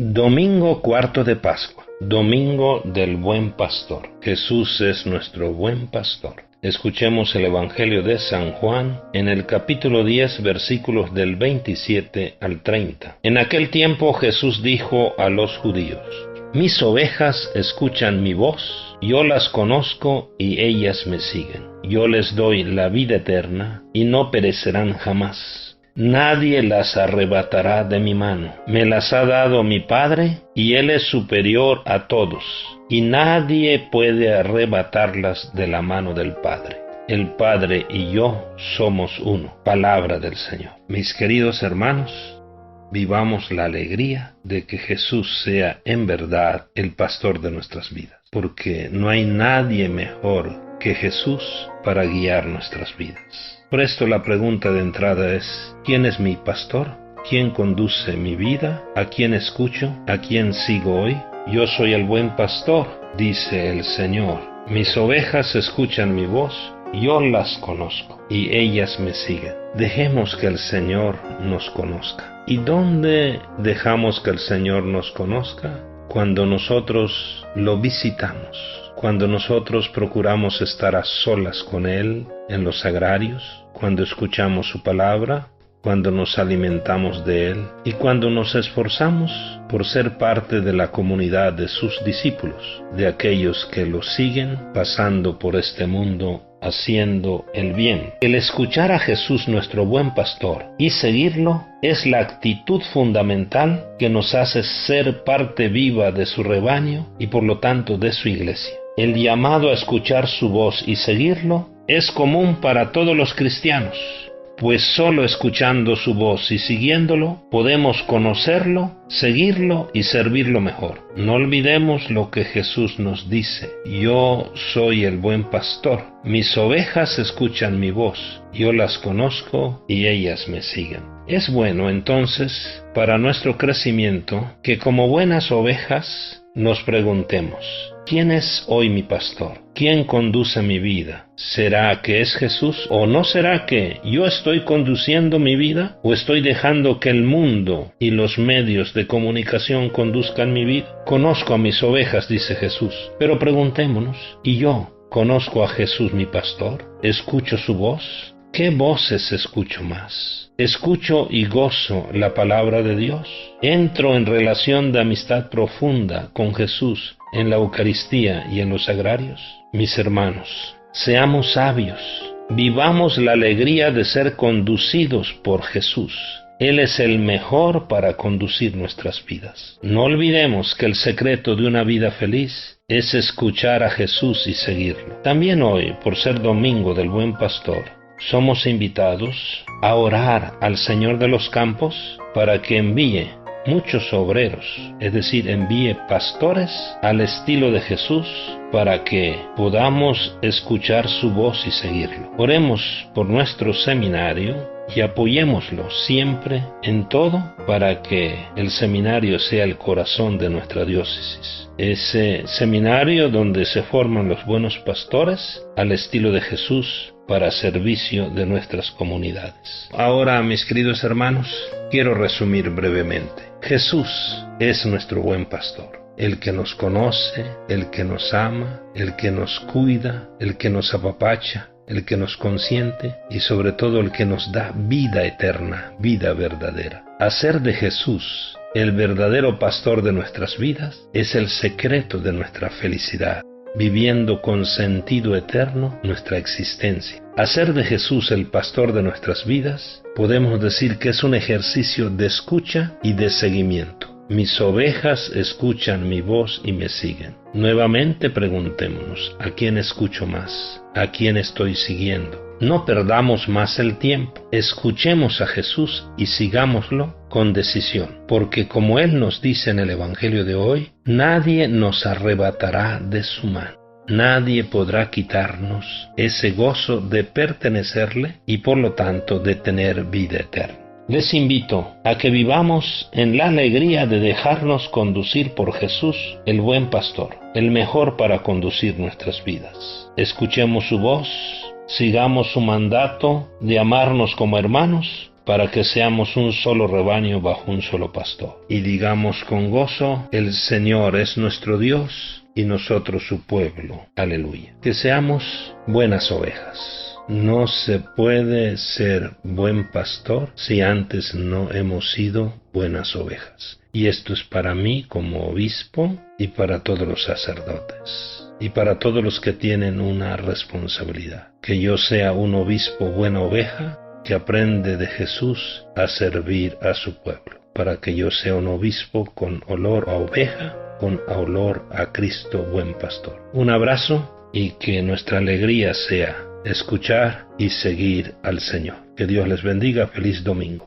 Domingo cuarto de Pascua, Domingo del Buen Pastor. Jesús es nuestro buen pastor. Escuchemos el Evangelio de San Juan en el capítulo 10, versículos del 27 al 30. En aquel tiempo Jesús dijo a los judíos: Mis ovejas escuchan mi voz, yo las conozco y ellas me siguen. Yo les doy la vida eterna y no perecerán jamás. Nadie las arrebatará de mi mano. Me las ha dado mi Padre, y Él es superior a todos, y nadie puede arrebatarlas de la mano del Padre. El Padre y yo somos uno. Palabra del Señor. Mis queridos hermanos, vivamos la alegría de que Jesús sea en verdad el pastor de nuestras vidas, porque no hay nadie mejor que Jesús para guiar nuestras vidas. Por esto la pregunta de entrada es: ¿quién es mi pastor? ¿Quién conduce mi vida? ¿A quién escucho? ¿A quién sigo hoy? Yo soy el buen pastor, dice el Señor. Mis ovejas escuchan mi voz, yo las conozco y ellas me siguen. Dejemos que el Señor nos conozca. ¿Y dónde dejamos que el Señor nos conozca? Cuando nosotros lo visitamos, cuando nosotros procuramos estar a solas con Él en los sagrarios, cuando escuchamos su palabra, cuando nos alimentamos de Él y cuando nos esforzamos por ser parte de la comunidad de sus discípulos, de aquellos que lo siguen pasando por este mundo haciendo el bien. El escuchar a Jesús, nuestro buen pastor, y seguirlo es la actitud fundamental que nos hace ser parte viva de su rebaño y por lo tanto de su iglesia. El llamado a escuchar su voz y seguirlo es común para todos los cristianos, pues solo escuchando su voz y siguiéndolo podemos conocerlo, seguirlo y servirlo mejor. No olvidemos lo que Jesús nos dice: yo soy el buen pastor, mis ovejas escuchan mi voz, yo las conozco y ellas me siguen. Es bueno entonces para nuestro crecimiento que como buenas ovejas nos preguntemos: ¿quién es hoy mi pastor? ¿Quién conduce mi vida? ¿Será que es Jesús? ¿O no será que yo estoy conduciendo mi vida? ¿O estoy dejando que el mundo y los medios de comunicación conduzcan mi vida? Conozco a mis ovejas, dice Jesús. Pero preguntémonos: ¿y yo conozco a Jesús mi pastor? ¿Escucho su voz? ¿Qué voces escucho más? ¿Escucho y gozo la palabra de Dios? ¿Entro en relación de amistad profunda con Jesús en la Eucaristía y en los sagrarios? Mis hermanos, seamos sabios, vivamos la alegría de ser conducidos por Jesús. Él es el mejor para conducir nuestras vidas. No olvidemos que el secreto de una vida feliz es escuchar a Jesús y seguirlo. También hoy, por ser Domingo del Buen Pastor, somos invitados a orar al Señor de los campos para que envíe muchos obreros, es decir, envíe pastores al estilo de Jesús para que podamos escuchar su voz y seguirlo. Oremos por nuestro seminario y apoyémoslo siempre en todo para que el seminario sea el corazón de nuestra diócesis. Ese seminario donde se forman los buenos pastores al estilo de Jesús para servicio de nuestras comunidades. Ahora, mis queridos hermanos, quiero resumir brevemente. Jesús es nuestro buen pastor, el que nos conoce, el que nos ama, el que nos cuida, el que nos apapacha, el que nos consiente y sobre todo el que nos da vida eterna, vida verdadera. Hacer de Jesús el verdadero pastor de nuestras vidas es el secreto de nuestra felicidad, viviendo con sentido eterno nuestra existencia. Hacer de Jesús el pastor de nuestras vidas, podemos decir que es un ejercicio de escucha y de seguimiento. Mis ovejas escuchan mi voz y me siguen. Nuevamente preguntémonos: ¿a quién escucho más? ¿A quién estoy siguiendo? No perdamos más el tiempo. Escuchemos a Jesús y sigámoslo con decisión, porque como Él nos dice en el Evangelio de hoy, nadie nos arrebatará de su mano. Nadie podrá quitarnos ese gozo de pertenecerle y por lo tanto de tener vida eterna. Les invito a que vivamos en la alegría de dejarnos conducir por Jesús, el buen pastor, el mejor para conducir nuestras vidas. Escuchemos su voz, sigamos su mandato de amarnos como hermanos, para que seamos un solo rebaño bajo un solo pastor. Y digamos con gozo, el Señor es nuestro Dios y nosotros su pueblo. Aleluya. Que seamos buenas ovejas. No se puede ser buen pastor si antes no hemos sido buenas ovejas. Y esto es para mí como obispo y para todos los sacerdotes y para todos los que tienen una responsabilidad. Que yo sea un obispo buena oveja que aprende de Jesús a servir a su pueblo. Para que yo sea un obispo con olor a oveja, con olor a Cristo buen pastor. Un abrazo y que nuestra alegría sea escuchar y seguir al Señor. Que Dios les bendiga. Feliz domingo.